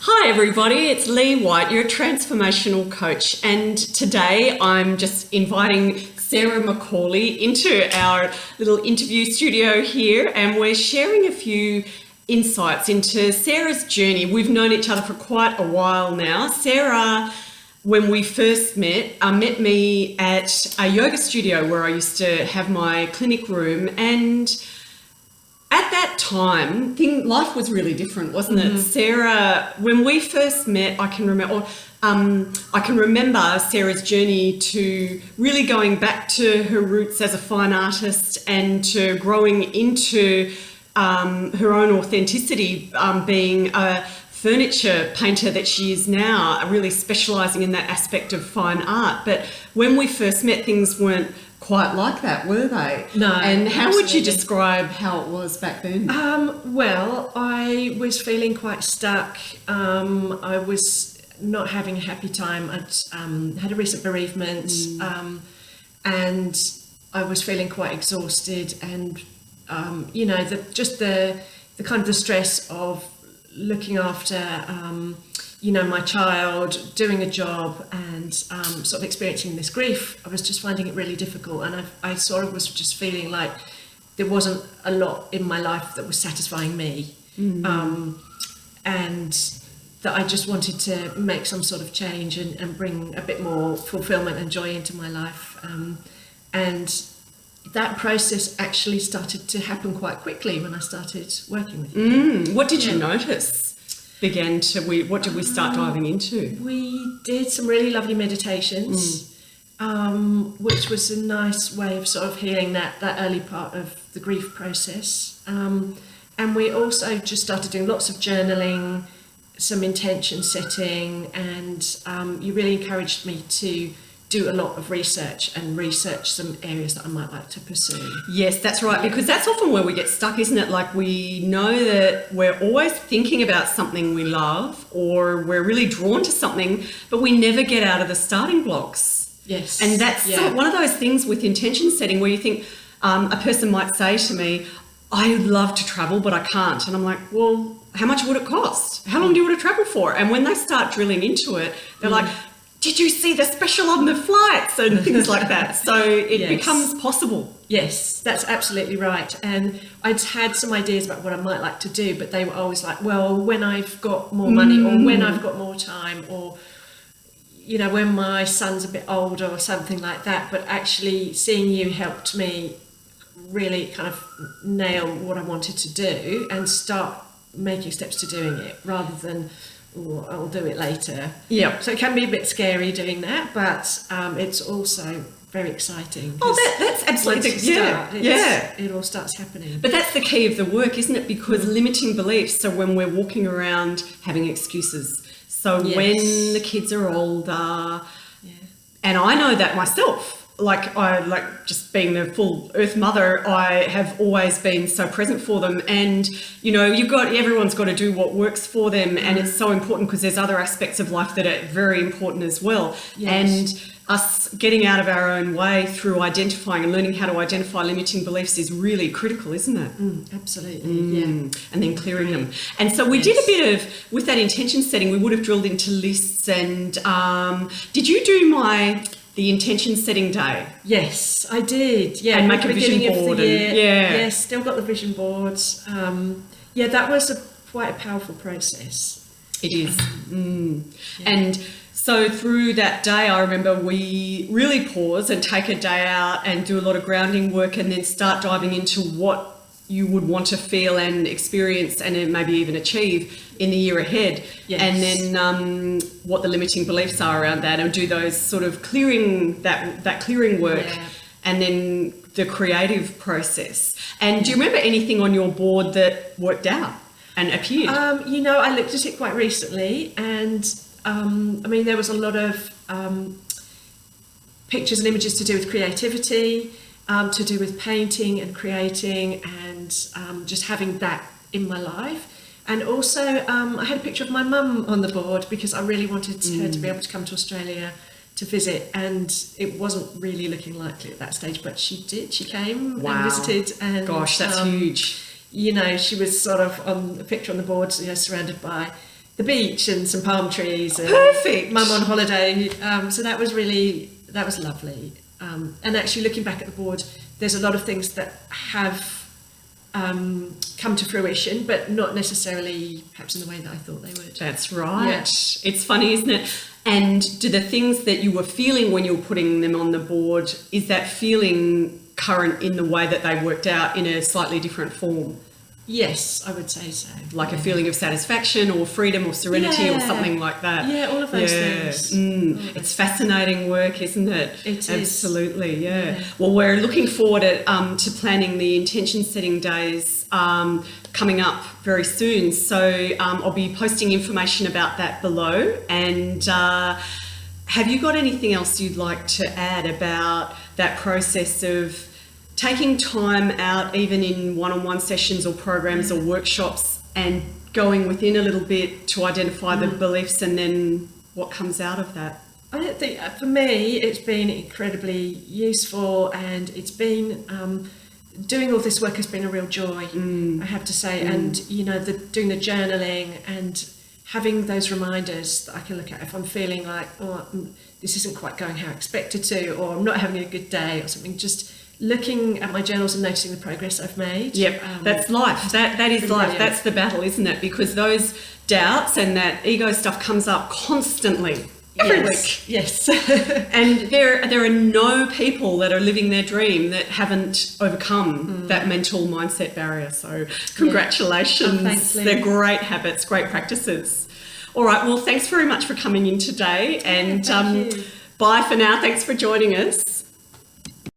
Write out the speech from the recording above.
Hi everybody, it's Leigh White, your transformational coach, and today I'm just inviting Sarah McCauley into our little interview studio here, and we're sharing a few insights into Sarah's journey. We've known each other for quite a while now. Sarah, when we first met me at a yoga studio where I used to have my clinic room, and at that time, life was really different, wasn't it? Sarah, when we first met, I can remember Sarah's journey to really going back to her roots as a fine artist and to growing into her own authenticity, being a furniture painter that she is now, really specialising in that aspect of fine art. But when we first met, things weren't quite like that, were they? No. And how would you describe how it was back then? Well, I was feeling quite stuck. I was not having a happy time. I'd had a recent bereavement, and I was feeling quite exhausted. And the kind of the stress of looking after my child, doing a job, and sort of experiencing this grief. I was just finding it really difficult, and I sort of was just feeling like there wasn't a lot in my life that was satisfying me, and that I just wanted to make some sort of change and bring a bit more fulfillment and joy into my life. And that process actually started to happen quite quickly when I started working with you. What did you notice? What did we start diving into? We did some really lovely meditations, which was a nice way of sort of healing that early part of the grief process. And we also just started doing lots of journaling, some intention setting, and you really encouraged me to do a lot of research some areas that I might like to pursue. Yes, that's right, because that's often where we get stuck, isn't it? Like, we know that we're always thinking about something we love, or we're really drawn to something, but we never get out of the starting blocks. Yes. And that's one of those things with intention setting where you think, a person might say to me, I love to travel, but I can't. And I'm like, well, how much would it cost? How long do you want to travel for? And when they start drilling into it, they're like, did you see the special on the flights and things like that? So it becomes possible. Yes, that's absolutely right. And I'd had some ideas about what I might like to do, but they were always like, well, when I've got more money, or when I've got more time, or, when my son's a bit older or something like that. But actually seeing you helped me really kind of nail what I wanted to do and start making steps to doing it, rather than, I'll do it later. Yeah. So it can be a bit scary doing that, but it's also very exciting. Oh, that's absolutely it all starts happening. But that's the key of the work, isn't it? Because limiting beliefs. So when we're walking around having excuses. So when the kids are older, and I know that myself. Just being the full earth mother, I have always been so present for them, and everyone's got to do what works for them, and it's so important because there's other aspects of life that are very important as well. And us getting out of our own way through identifying and learning how to identify limiting beliefs is really critical, isn't it? Absolutely. And then clearing them. And so we did a bit of, with that intention setting, we would have drilled into lists. And did you do the intention setting day? Yes, I did. Yeah, and make a vision board. Yes, still got the vision boards. That was quite a powerful process. It is. And so through that day, I remember we really pause and take a day out and do a lot of grounding work, and then start diving into what you would want to feel and experience, and then maybe even achieve in the year ahead. And then what the limiting beliefs are around that, and do those sort of clearing, that clearing work, and then the creative process. And do you remember anything on your board that worked out and appeared? I looked at it quite recently, and there was a lot of pictures and images to do with creativity, to do with painting and creating, and just having that in my life. And also I had a picture of my mum on the board, because I really wanted her to be able to come to Australia to visit, and it wasn't really looking likely at that stage, but she did. She came and visited, and gosh, that's huge. She was sort of on a picture on the board, surrounded by the beach and some palm trees. And Perfect. Mum on holiday. So that was lovely. And actually looking back at the board, there's a lot of things that have come to fruition, but not necessarily perhaps in the way that I thought they would. That's right. Yeah. It's funny, isn't it? And do the things that you were feeling when you were putting them on the board, is that feeling current in the way that they worked out in a slightly different form? Yes, I would say so. Like a feeling of satisfaction or freedom or serenity or something like that. Yeah, all of those things. It's fascinating work, isn't it? It is. Absolutely, yeah. Well, we're looking forward to planning the intention setting days coming up very soon. So I'll be posting information about that below. And have you got anything else you'd like to add about that process of taking time out, even in one-on-one sessions or programs or workshops, and going within a little bit to identify the beliefs and then what comes out of that? I don't think, for me, it's been incredibly useful, and it's been doing all this work has been a real joy, I have to say. And doing the journaling and having those reminders that I can look at if I'm feeling like, this isn't quite going how I expected to, or I'm not having a good day or something. Just looking at my journals and noticing the progress I've made. Yep, that's life. That is life. Brilliant. That's the battle, isn't it? Because those doubts and that ego stuff comes up constantly. Every week. Yes. And there are no people that are living their dream that haven't overcome that mental mindset barrier. So congratulations. Thanks, Leigh. They're great habits, great practices. All right, well, thanks very much for coming in today. And thank you. bye for now. Thanks for joining us.